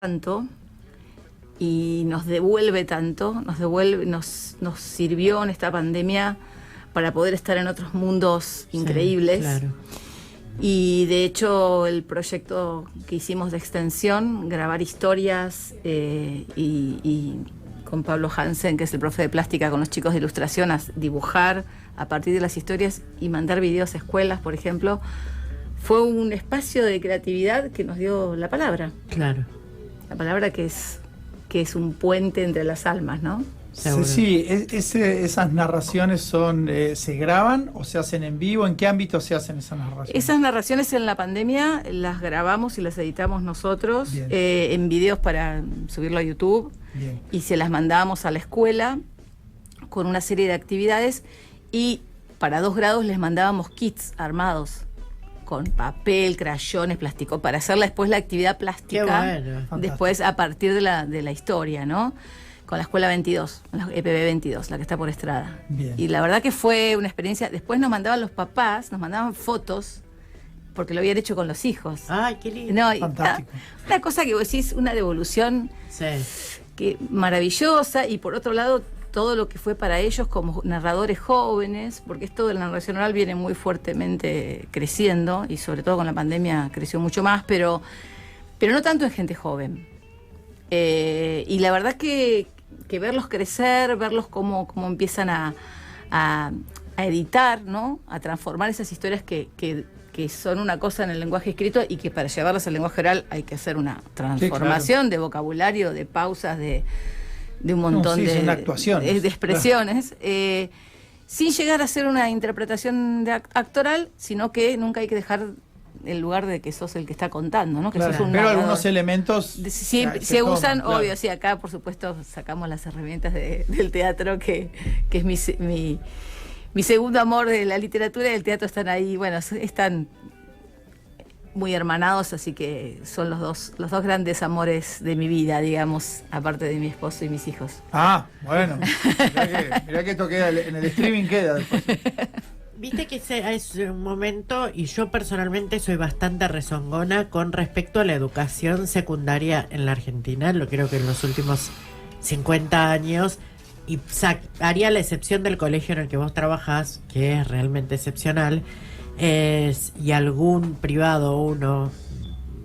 tanto y nos devuelve tanto, nos sirvió en esta pandemia para poder estar en otros mundos increíbles. Sí, claro. Y de hecho el proyecto que hicimos de extensión, grabar historias y con Pablo Hansen, que es el profe de plástica, con los chicos de ilustración, a dibujar a partir de las historias y mandar videos a escuelas, por ejemplo, fue un espacio de creatividad que nos dio la palabra. Claro. La palabra que es un puente entre las almas, ¿no? Seguro. Sí, esas narraciones ¿se graban o se hacen en vivo? ¿En qué ámbito se hacen esas narraciones? Esas narraciones en la pandemia las grabamos y las editamos nosotros en videos para subirlo a YouTube. Bien. Y se las mandábamos a la escuela con una serie de actividades y para 2 grados les mandábamos kits armados con papel, crayones, plástico, para hacer después la actividad plástica. Qué bueno. Después a partir de la historia, ¿no? Con la escuela 22, la EPB 22, la que está por Estrada. Bien. Y la verdad que fue una experiencia. Después nos mandaban los papás, nos mandaban fotos, porque lo habían hecho con los hijos. Ay, qué lindo. No, y Fantástico. una cosa que vos decís, una devolución Sí. maravillosa, y por otro lado, todo lo que fue para ellos como narradores jóvenes, porque esto de la narración oral viene muy fuertemente creciendo, y sobre todo con la pandemia creció mucho más, pero no tanto en gente joven. Y la verdad que verlos crecer, verlos cómo empiezan a editar, ¿no? A transformar esas historias que son una cosa en el lenguaje escrito y que para llevarlas al lenguaje oral hay que hacer una transformación de vocabulario, de pausas, de un montón son actuaciones. de expresiones, sin llegar a ser una interpretación actoral, sino que nunca hay que dejar el lugar de que sos el que está contando, ¿no? Que Claro, sos un pero narrador. algunos elementos Se usan, toman, obvio, sí, acá por supuesto sacamos las herramientas del teatro, que es mi segundo amor de la literatura, y el teatro están ahí, bueno, están muy hermanados, así que son los dos grandes amores de mi vida, digamos, aparte de mi esposo y mis hijos. Ah, bueno, mirá que esto queda, en el streaming queda después. Viste que es un momento, y yo personalmente soy bastante rezongona con respecto a la educación secundaria en la Argentina. Lo creo que en los últimos 50 años, y haría la excepción del colegio en el que vos trabajás, que es realmente excepcional, y algún privado, uno,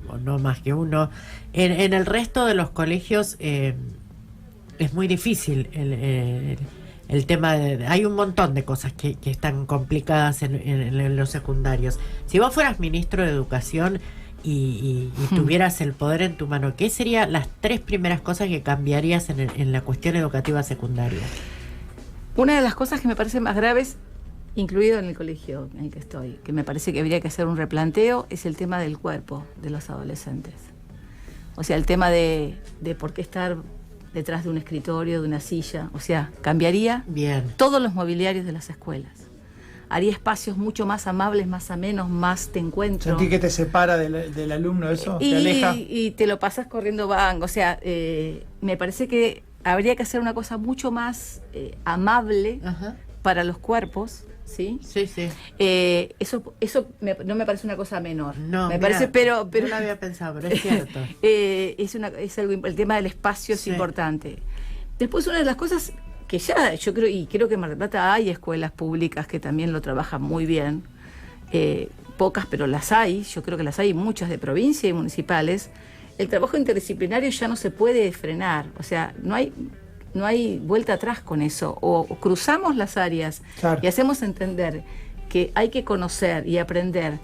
o no más que uno. En el resto de los colegios es muy difícil el tema hay un montón de cosas que están complicadas en los secundarios. Si vos fueras ministro de Educación y tuvieras el poder en tu mano, ¿qué serían las 3 primeras cosas que cambiarías en la cuestión educativa secundaria? Una de las cosas que me parece más graves, incluido en el colegio en el que estoy, que me parece que habría que hacer un replanteo, es el tema del cuerpo de los adolescentes. O sea, el tema de por qué estar detrás de un escritorio, de una silla. O sea, cambiaría todos los mobiliarios de las escuelas. Haría espacios mucho más amables, más amenos, más te encuentro. ¿Sentí que te separa del alumno eso? ¿Te aleja? Y te lo pasas corriendo banco. O sea, me parece que habría que hacer una cosa mucho más amable para los cuerpos, ¿sí? Sí, sí. Eso no me parece una cosa menor. No, me parece, pero no lo había pensado, pero es cierto. Es algo, el tema del espacio es importante. Después, una de las cosas que ya yo creo que en Mar del Plata hay escuelas públicas que también lo trabajan muy bien, pocas, pero las hay. Yo creo que las hay muchas de provincia y municipales. El trabajo interdisciplinario ya no se puede frenar, o sea, no hay vuelta atrás con eso. O cruzamos las áreas, claro, y hacemos entender que hay que conocer y aprender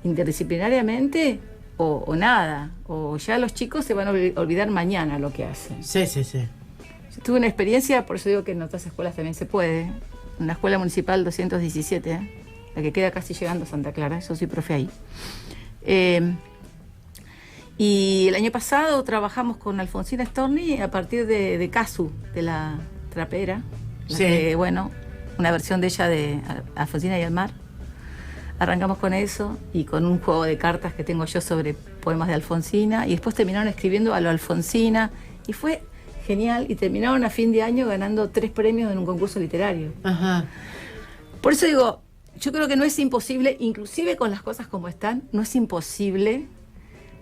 interdisciplinariamente, o nada, o ya los chicos se van a olvidar mañana lo que hacen. Sí, sí, sí. Yo tuve una experiencia, por eso digo que en otras escuelas también se puede. En la escuela municipal 217, la que queda casi llegando a Santa Clara, yo soy profe ahí. Y el año pasado trabajamos con Alfonsina Storni a partir de Casu, de la trapera. Bueno, una versión de ella de Alfonsina y el mar. Arrancamos con eso y con un juego de cartas que tengo yo sobre poemas de Alfonsina, y después terminaron escribiendo a lo Alfonsina y fue genial, y terminaron a fin de año ganando 3 premios en un concurso literario. Ajá. Por eso digo, yo creo que no es imposible, inclusive con las cosas como están, no es imposible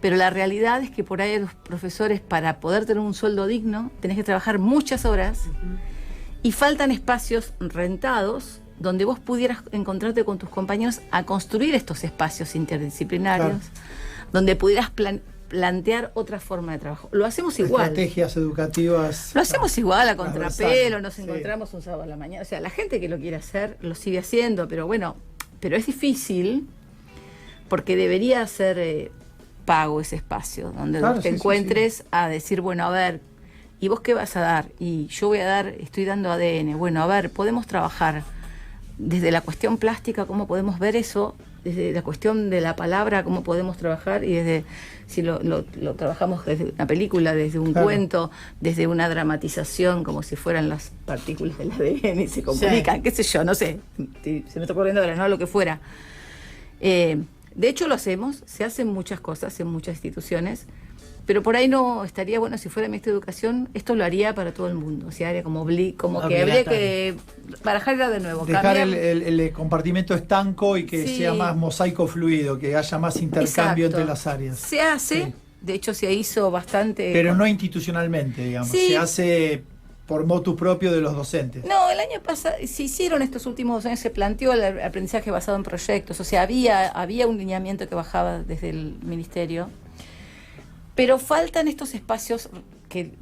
Pero la realidad es que por ahí los profesores, para poder tener un sueldo digno, tenés que trabajar muchas horas y faltan espacios rentados donde vos pudieras encontrarte con tus compañeros a construir estos espacios interdisciplinarios, donde pudieras plantear otra forma de trabajo. Lo hacemos igual. Estrategias educativas. Lo hacemos igual a contrapelo, nos encontramos un sábado a la mañana. O sea, la gente que lo quiere hacer lo sigue haciendo, pero bueno, pero es difícil porque debería ser pago ese espacio, donde vos te encuentres a decir, bueno, a ver, ¿y vos qué vas a dar? Y yo voy a dar, estoy dando ADN. Bueno, a ver, podemos trabajar desde la cuestión plástica, cómo podemos ver eso, desde la cuestión de la palabra, cómo podemos trabajar, y desde, si lo trabajamos desde una película, desde un cuento, desde una dramatización, como si fueran las partículas del ADN y se comunican, qué sé yo, no sé, se me está ocurriendo ahora, no, lo que fuera. De hecho lo hacemos, se hacen muchas cosas en muchas instituciones, pero por ahí no estaría bueno, si fuera ministro de Educación, esto lo haría para todo el mundo, o sea, haría como que habría que barajarla de nuevo. Dejar el compartimento estanco y que sea más mosaico fluido, que haya más intercambio entre las áreas. Se hace, de hecho se hizo bastante. Pero no institucionalmente, digamos, se hace por motu propio de los docentes. No, el año pasado, se hicieron estos últimos 2 años, se planteó el aprendizaje basado en proyectos, o sea, había un lineamiento que bajaba desde el ministerio. Pero faltan estos espacios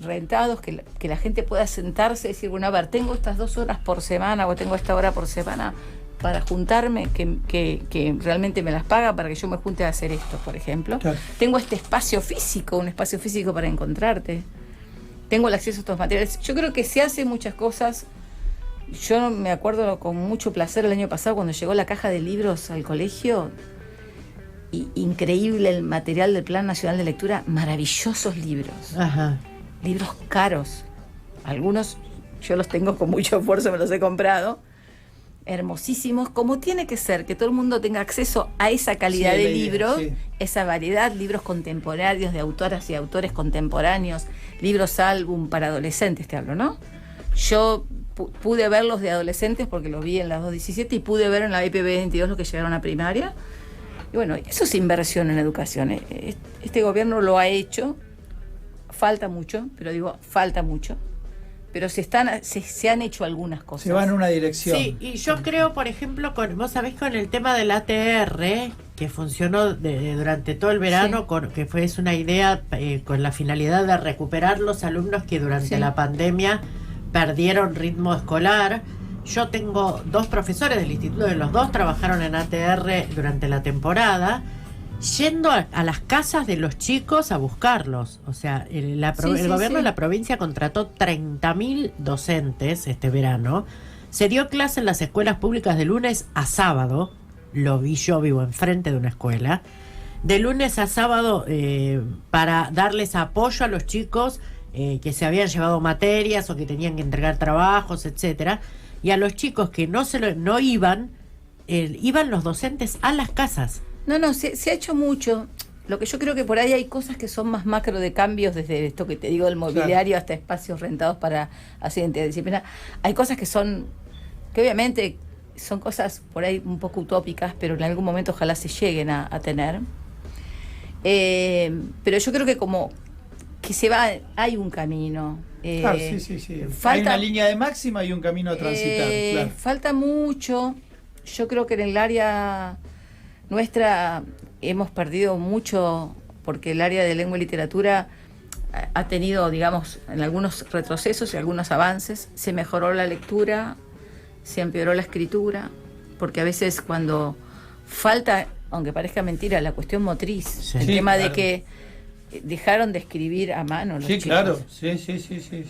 rentados, que la gente pueda sentarse y decir, bueno, a ver, tengo estas 2 horas por semana o tengo esta hora por semana para juntarme, que realmente me las paga para que yo me junte a hacer esto, por ejemplo. Claro. Tengo este espacio físico, un espacio físico para encontrarte. Tengo el acceso a estos materiales. Yo creo que se hacen muchas cosas. Yo me acuerdo con mucho placer el año pasado cuando llegó la caja de libros al colegio. Increíble el material del Plan Nacional de Lectura, maravillosos libros, libros caros, algunos yo los tengo con mucho esfuerzo, me los he comprado, hermosísimos, como tiene que ser, que todo el mundo tenga acceso a esa calidad de libros, esa variedad, libros contemporáneos de autoras y autores contemporáneos, libros álbum para adolescentes, te hablo, ¿no? Yo pude ver los de adolescentes porque los vi en las 217 y pude ver en la IPB 22 los que llegaron a primaria. Y bueno, eso es inversión en educación. Este gobierno lo ha hecho, falta mucho, falta mucho, pero se han hecho algunas cosas. Se va en una dirección. Sí, y yo creo, por ejemplo, vos sabés, con el tema del ATR, que funcionó durante todo el verano, que es una idea con la finalidad de recuperar los alumnos que durante la pandemia perdieron ritmo escolar. Yo tengo 2 profesores del instituto, de los 2 trabajaron en ATR durante la temporada, yendo a las casas de los chicos a buscarlos. O sea, el gobierno de la provincia contrató 30.000 docentes este verano. Se dio clase en las escuelas públicas de lunes a sábado. Lo vi, yo vivo enfrente de una escuela. De lunes a sábado para darles apoyo a los chicos que se habían llevado materias o que tenían que entregar trabajos, etcétera. Y a los chicos que no iban, iban los docentes a las casas. No, se ha hecho mucho. Lo que yo creo que por ahí hay cosas que son más macro de cambios, desde esto que te digo del mobiliario hasta espacios rentados para hacer interdisciplina. Hay cosas que obviamente son cosas por ahí un poco utópicas, pero en algún momento ojalá se lleguen a tener. Pero yo creo que como que hay un camino. Claro, sí. Hay una línea de máxima y un camino a transitar. Claro. Falta mucho. Yo creo que en el área nuestra hemos perdido mucho, porque el área de lengua y literatura ha tenido, digamos, en algunos retrocesos y algunos avances. Se mejoró la lectura, se empeoró la escritura, porque a veces cuando falta, aunque parezca mentira, la cuestión motriz, el tema de que dejaron de escribir a mano los chicos. Claro, sí.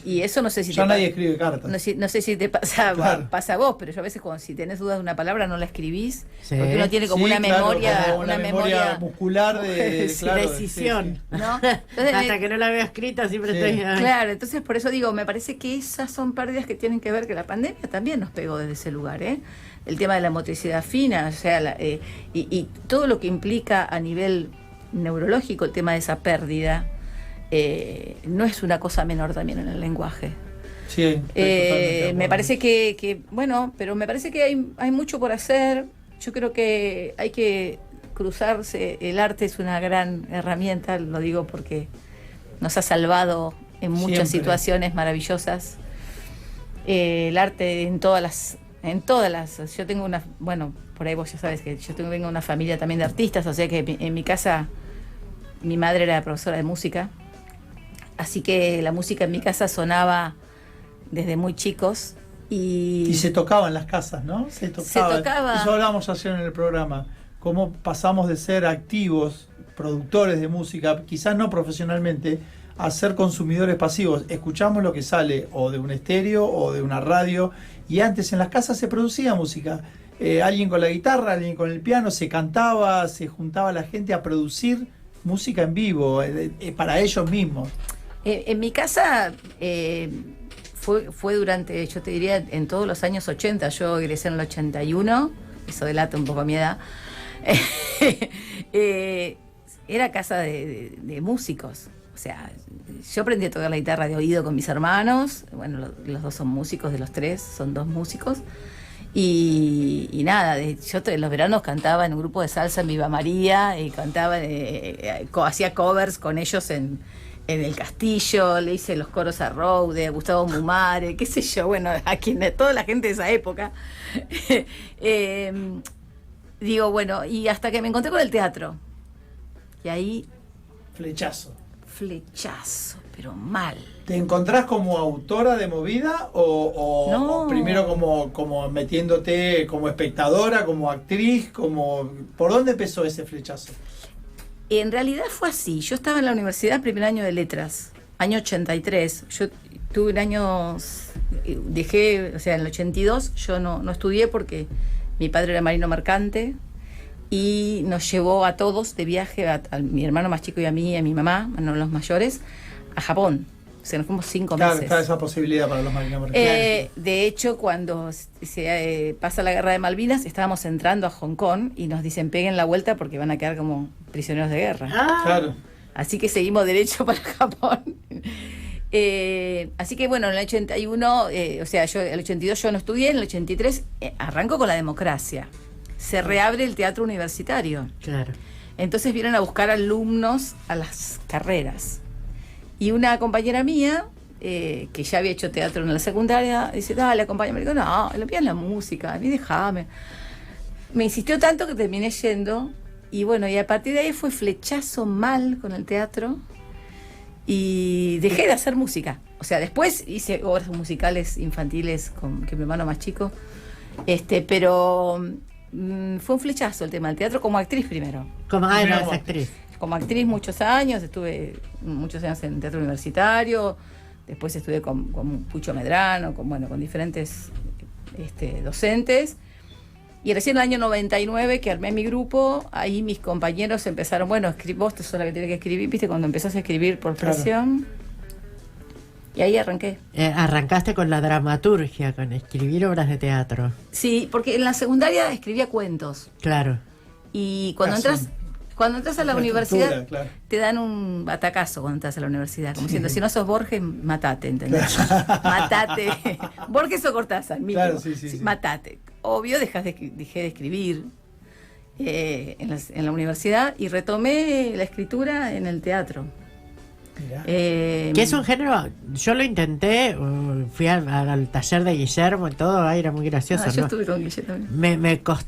Y eso no sé si ya nadie escribe cartas. No sé si te pasa a vos, pero yo a veces si tenés dudas de una palabra no la escribís, porque uno tiene como una memoria, una memoria muscular de decisión, ¿no? Entonces, hasta que no la veo escrita siempre estoy. Claro, entonces por eso digo, me parece que esas son pérdidas que tienen que ver, que la pandemia también nos pegó desde ese lugar, el tema de la motricidad fina, o sea, y todo lo que implica a nivel neurológico el tema de esa pérdida, no es una cosa menor también en el lenguaje. Sí, me parece que bueno, pero me parece que hay mucho por hacer. Yo creo que hay que cruzarse, el arte es una gran herramienta, lo digo porque nos ha salvado en muchas Siempre. situaciones maravillosas. El arte en todas las, yo tengo una, bueno, por ahí vos ya sabes que vengo de una familia también de artistas, o sea que en mi casa, mi madre era profesora de música, así que la música en mi casa sonaba desde muy chicos. Y se tocaba en las casas, ¿no? Se tocaba. Eso hablábamos ayer en el programa. Cómo pasamos de ser activos, productores de música, quizás no profesionalmente, a ser consumidores pasivos. Escuchamos lo que sale o de un estéreo o de una radio. Y antes en las casas se producía música. Alguien con la guitarra, alguien con el piano, se cantaba, se juntaba la gente a producir música en vivo, para ellos mismos. En mi casa... Fue durante, yo te diría, en todos los años 80. Yo egresé en el 81, eso delata un poco mi edad. Era casa de músicos. O sea, yo aprendí a tocar la guitarra de oído con mis hermanos. Bueno, los dos son músicos, de los tres, son dos músicos. Y nada, yo los veranos cantaba en un grupo de salsa en Viva María, y cantaba, hacía covers con ellos en el Castillo, le hice los coros a Roude, a Gustavo Mumare, qué sé yo, bueno, toda la gente de esa época. Digo, bueno, y hasta que me encontré con el teatro. Y ahí... Flechazo, pero mal. ¿Te encontrás como autora de movida No. o primero como metiéndote como espectadora, como actriz, ¿por dónde empezó ese flechazo? En realidad fue así. Yo estaba en la universidad, primer año de letras, año 83. Yo tuve un año, dejé, o sea, en el 82 yo no estudié porque mi padre era marino mercante y nos llevó a todos de viaje, a mi hermano más chico y a mí y a mi mamá, no los mayores, a Japón. O sea, nos fuimos 5 meses. Está esa posibilidad para los marinos mercantes. De hecho, cuando se pasa la guerra de Malvinas, estábamos entrando a Hong Kong y nos dicen peguen la vuelta porque van a quedar como prisioneros de guerra. Claro. Así que seguimos derecho para Japón. Así que bueno, en el 81, o sea, el 82 yo no estudié, en el 83 arranco con la democracia. Se reabre el teatro universitario. Claro. Entonces vienen a buscar alumnos a las carreras. Y una compañera mía, que ya había hecho teatro en la secundaria, dice, dale, acompáñame. Le digo, no, le pidan la música, a mí déjame. Me insistió tanto que terminé yendo. Y bueno, y a partir de ahí fue flechazo mal con el teatro. Y dejé de hacer música. O sea, después hice obras musicales infantiles con mi hermano más chico. Pero fue un flechazo el tema del teatro como actriz primero. Como eras actriz. Como actriz muchos años, estuve muchos años en teatro universitario, después estudié con Pucho Medrano, con diferentes docentes. Y recién en el año 99 que armé mi grupo, ahí mis compañeros empezaron, bueno, vos sos la que tiene que escribir, viste, cuando empezás a escribir por presión. Claro. Y ahí arranqué. Arrancaste con la dramaturgia, con escribir obras de teatro. Sí, porque en la secundaria escribía cuentos. Claro. Y cuando entras a la universidad, claro, te dan un batacazo cuando entras a la universidad, como diciendo, si no sos Borges, matate, ¿entendés? Claro. Matate. Borges o Cortázar, mínimo. Claro, sí. Matate. Obvio, dejé de escribir en la universidad y retomé la escritura en el teatro. Que es un género, yo lo intenté, fui al taller de Guillermo y todo, era muy gracioso. Yo estuve con Guillermo también. Me costó,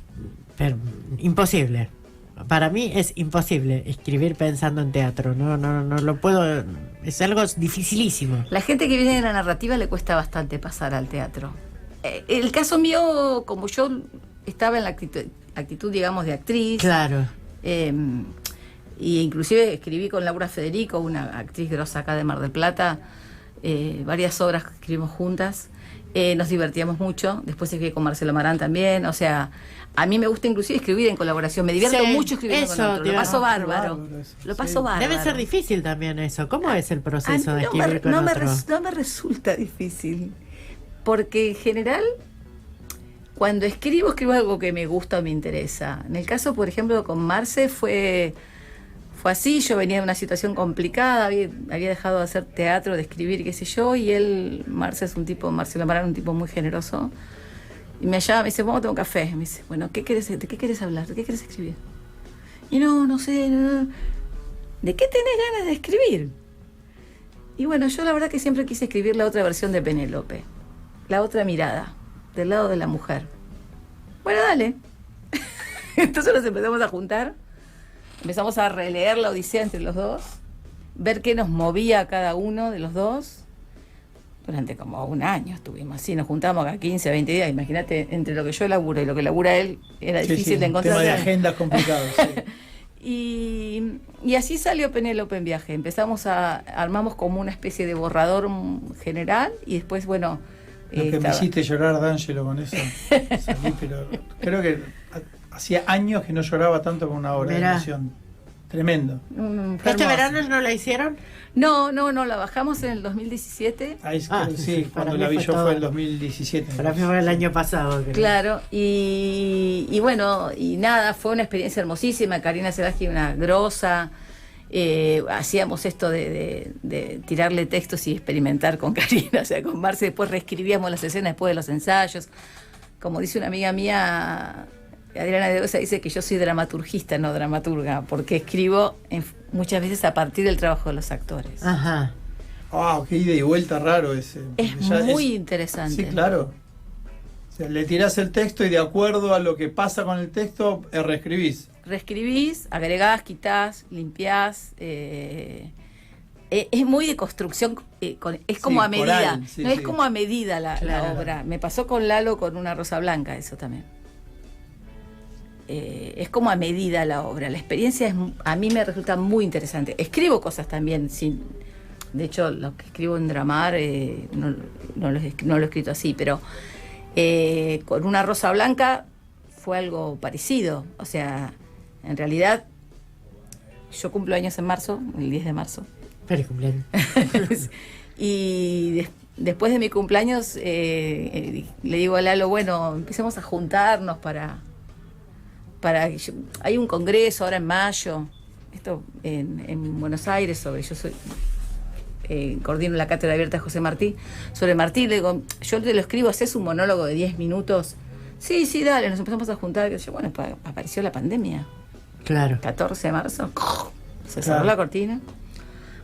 pero imposible. Para mí es imposible escribir pensando en teatro, no lo puedo, es algo dificilísimo. La gente que viene de la narrativa le cuesta bastante pasar al teatro. El caso mío, como yo estaba en la actitud digamos, de actriz. Claro. Y inclusive escribí con Laura Federico, una actriz grosa acá de Mar del Plata, varias obras que escribimos juntas. Nos divertíamos mucho. Después escribí con Marcelo Marán también. O sea, a mí me gusta inclusive escribir en colaboración. Me divierto mucho escribiendo con otro. Lo paso bárbaro. Lo paso bárbaro. Debe ser difícil también eso. ¿Cómo es el proceso de escribir con otro? No me resulta difícil. Porque en general, cuando escribo algo que me gusta o me interesa. En el caso, por ejemplo, con Marce fue así. Yo venía de una situación complicada, había dejado de hacer teatro, de escribir, qué sé yo, y Marcelo Marán, un tipo muy generoso, y me llama, me dice, vamos a tomar un café. Me dice, bueno, ¿de qué querés hablar? ¿De qué querés escribir? Y no sé, ¿de qué tenés ganas de escribir? Y bueno, yo la verdad que siempre quise escribir la otra versión de Penélope, la otra mirada, del lado de la mujer. Bueno, dale. Entonces nos empezamos a juntar, empezamos a releer la Odisea entre los dos, ver qué nos movía a cada uno de los dos. Durante como un año estuvimos así, nos juntábamos cada 15, 20 días. Imagínate, entre lo que yo laburo y lo que labura él, era difícil de encontrar. Tema de agendas complicados, sí. Y así salió Penélope en viaje. Armamos como una especie de borrador general y después, bueno... Lo que me hiciste llorar, D'Angelo, con eso. Salí, pero creo que hacía años que no lloraba tanto con una obra de emoción. Tremendo. ¿Este verano no la hicieron? No, la bajamos en el 2017. Sí, cuando la vi yo fue el 2017. Para mí fue el año pasado. Creo. Claro, y bueno, y nada, fue una experiencia hermosísima. Karina Sebastián, una grosa. Hacíamos esto de tirarle textos y experimentar con Karina, o sea, con Marce. Después reescribíamos las escenas después de los ensayos. Como dice una amiga mía, Adriana de Osa, dice que yo soy dramaturgista, no dramaturga, porque escribo muchas veces a partir del trabajo de los actores. Ajá. Qué ida y vuelta raro ese. Es muy interesante. Sí, claro. O sea, le tirás el texto y de acuerdo a lo que pasa con el texto, reescribís. Reescribís, agregás, quitás, limpiás. Es muy de construcción, es como a medida. Es como a medida la obra. Me pasó con Lalo con Una rosa blanca, eso también. Es como a medida la obra. La experiencia a mí me resulta muy interesante. Escribo cosas también, de hecho lo que escribo en Dramar no lo he escrito así, pero con Una rosa blanca fue algo parecido. O sea, en realidad yo cumplo años en marzo, el 10 de marzo. Feliz cumpleaños. Y después de mi cumpleaños le digo a Lalo, bueno, empecemos a juntarnos para hay un congreso ahora en mayo, esto en Buenos Aires, coordino la cátedra abierta de José Martí, sobre Martí. Le digo, yo te lo escribo, haces un monólogo de 10 minutos. Sí, dale, nos empezamos a juntar. Bueno, apareció la pandemia. Claro. 14 de marzo, se cerró la cortina.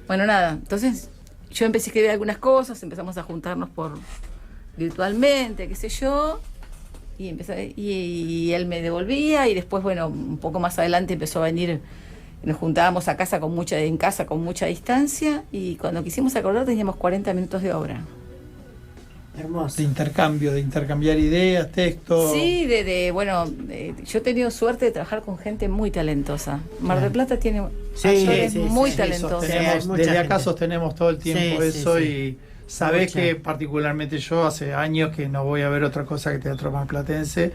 Bueno, nada, entonces yo empecé a escribir algunas cosas, empezamos a juntarnos virtualmente, qué sé yo. Y él me devolvía y después, bueno, un poco más adelante empezó a venir, nos juntábamos en casa con mucha distancia y cuando quisimos acordar teníamos 40 minutos de obra. Hermoso. De intercambiar ideas, textos. Sí, yo he tenido suerte de trabajar con gente muy talentosa. Mar del Plata tiene actores muy talentosos. Desde acá sostenemos todo el tiempo eso. Sí. Y sabés que particularmente yo hace años que no voy a ver otra cosa que teatro marplatense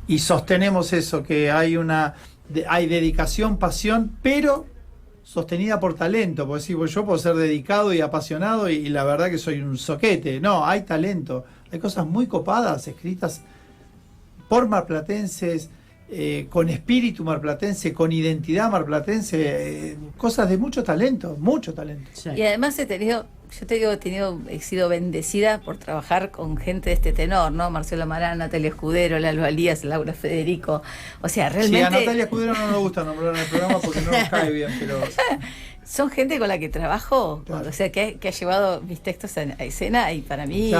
y sostenemos eso, que hay dedicación, pasión, pero sostenida por talento, porque sí, yo puedo ser dedicado y apasionado y la verdad que soy un soquete. No, hay talento, hay cosas muy copadas escritas por marplatenses, con espíritu marplatense, con identidad marplatense, cosas de mucho talento. Sí. Y además he sido bendecida por trabajar con gente de este tenor, ¿no? Marcelo Marán, Natalia Escudero, Lalo Alías, Laura Federico. O sea, realmente... Sí, a Natalia Escudero no nos gusta nombrar en el programa porque no nos cae bien, pero... Son gente con la que trabajo, claro. O sea, que ha llevado mis textos a escena y para mí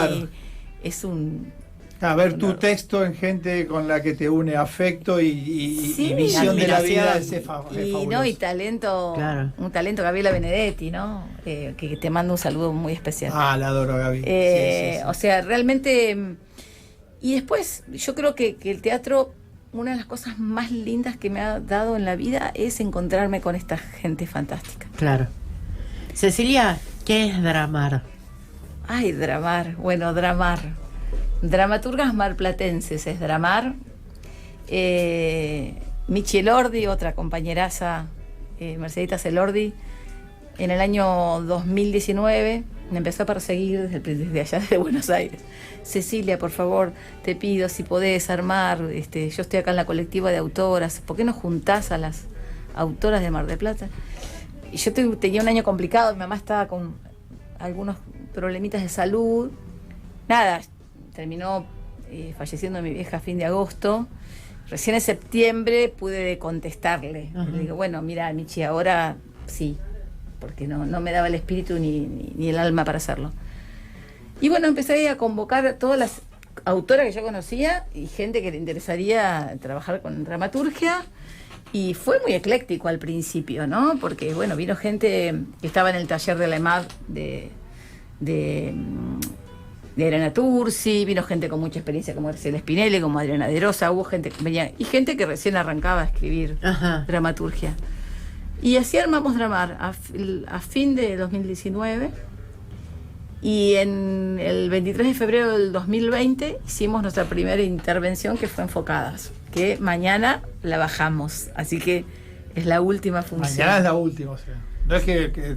es un... A ver, tu texto en gente con la que te une afecto y visión de la vida es fabuloso. Y talento, un talento, Gabriela Benedetti, ¿no? Que te mando un saludo muy especial. La adoro, Gaby. Sí. O sea, realmente... Y después, yo creo que el teatro, una de las cosas más lindas que me ha dado en la vida es encontrarme con esta gente fantástica. Claro. Cecilia, ¿qué es Dramar? Ay, Dramar. Bueno, Dramar. Dramaturgas marplatenses es Dramar. Michi Elordi, otra compañeraza, Mercedita Elordi, en el año 2019 me empezó a perseguir desde allá, desde Buenos Aires. Cecilia, por favor, te pido si podés armar, yo estoy acá en la colectiva de autoras, ¿por qué no juntás a las autoras de Mar del Plata? Y yo tenía un año complicado, mi mamá estaba con algunos problemitas de salud. Nada, terminó falleciendo mi vieja a fin de agosto recién en septiembre pude contestarle. Le digo, bueno, mira, Michi, ahora sí, porque no me daba el espíritu ni el alma para hacerlo. Y bueno, empecé a convocar a todas las autoras que yo conocía y gente que le interesaría trabajar con dramaturgia. Y fue muy ecléctico al principio, ¿no? Porque, bueno, vino gente que estaba en el taller de la EMAD de Adriana Tursi, vino gente con mucha experiencia como Graciela Spinelli, como Adriana de Rosa, hubo gente que venía, y gente que recién arrancaba a escribir dramaturgia. Y así armamos Dramar a fin de 2019, y en el 23 de febrero del 2020 hicimos nuestra primera intervención, que fue Enfocadas, que mañana la bajamos, así que es la última función. Mañana es la última, o sea, no es que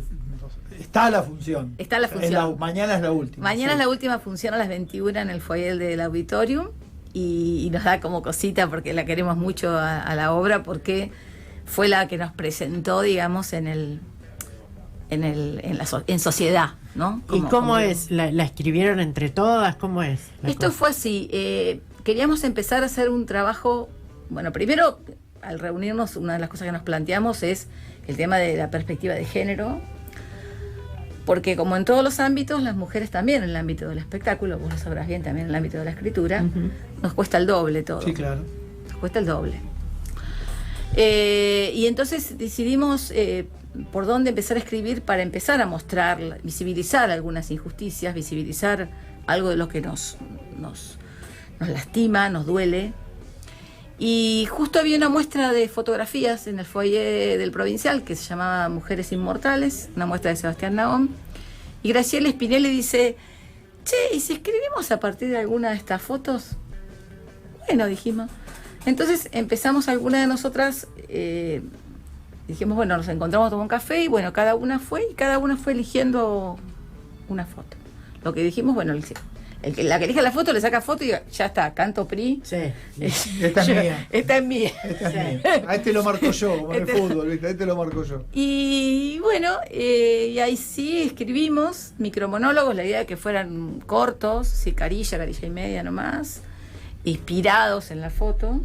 está la función. Está la función. Mañana es la última. Mañana es la última función a las 21 en el foyer del Auditorium, y nos da como cosita porque la queremos mucho a la obra, porque fue la que nos presentó, digamos, en sociedad, ¿no? ¿Y cómo es? ¿La escribieron entre todas? ¿Cómo es? Esto fue así. Queríamos empezar a hacer un trabajo. Bueno, primero, al reunirnos, una de las cosas que nos planteamos es el tema de la perspectiva de género, porque como en todos los ámbitos, las mujeres también, en el ámbito del espectáculo, vos lo sabrás bien, también en el ámbito de la escritura, nos cuesta el doble todo. Sí, claro. Nos cuesta el doble. Y entonces decidimos por dónde empezar a escribir para empezar a mostrar, visibilizar algunas injusticias, visibilizar algo de lo que nos lastima, nos duele. Y justo había una muestra de fotografías en el foyer del Provincial que se llamaba Mujeres Inmortales, una muestra de Sebastián Nahom. Y Graciela Spinelli dice, che, ¿y si escribimos a partir de alguna de estas fotos? Bueno, dijimos. Entonces empezamos algunas de nosotras, dijimos, bueno, nos encontramos a tomar un café y bueno, cada una fue eligiendo una foto. Lo que dijimos, bueno, la que elija la foto le saca foto y ya está, canto PRI. Sí. Esta es mía. Esta es mía. A este lo marco yo, como en el fútbol, ¿viste? A este lo marco yo. Y bueno, y ahí sí escribimos micromonólogos, la idea de que fueran cortos, sí, carilla y media nomás, inspirados en la foto.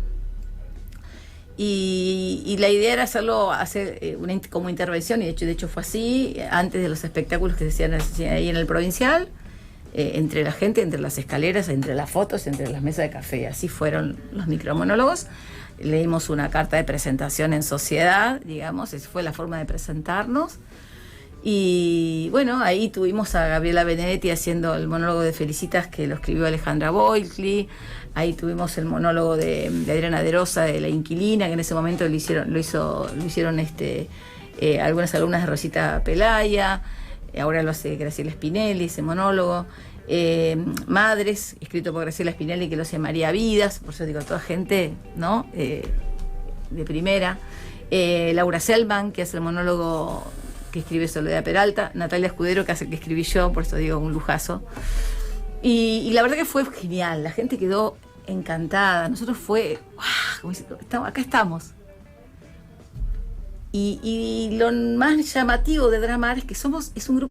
Y la idea era hacer como intervención, y de hecho fue así, antes de los espectáculos que se hacían ahí en el Provincial, entre la gente, entre las escaleras, entre las fotos, entre las mesas de café. Así fueron los micromonólogos. Leímos una carta de presentación en sociedad, digamos, esa fue la forma de presentarnos. Y bueno, ahí tuvimos a Gabriela Benedetti haciendo el monólogo de Felicitas, que lo escribió Alejandra Boilcli. Ahí tuvimos el monólogo de Adriana de Rosa, de La Inquilina, que en ese momento lo hicieron algunas alumnas de Rosita Pelaya. Ahora lo hace Graciela Spinelli, ese monólogo. Madres, escrito por Graciela Spinelli, que lo hace María Vidas, por eso digo, toda gente, ¿no? De primera. Laura Selman, que hace el monólogo que escribe Soledad Peralta. Natalia Escudero, que escribí yo, por eso digo, un lujazo. Y la verdad que fue genial, la gente quedó encantada. Nosotros fue, ¡wow! Acá estamos. Y lo más llamativo de Dramar es que es un grupo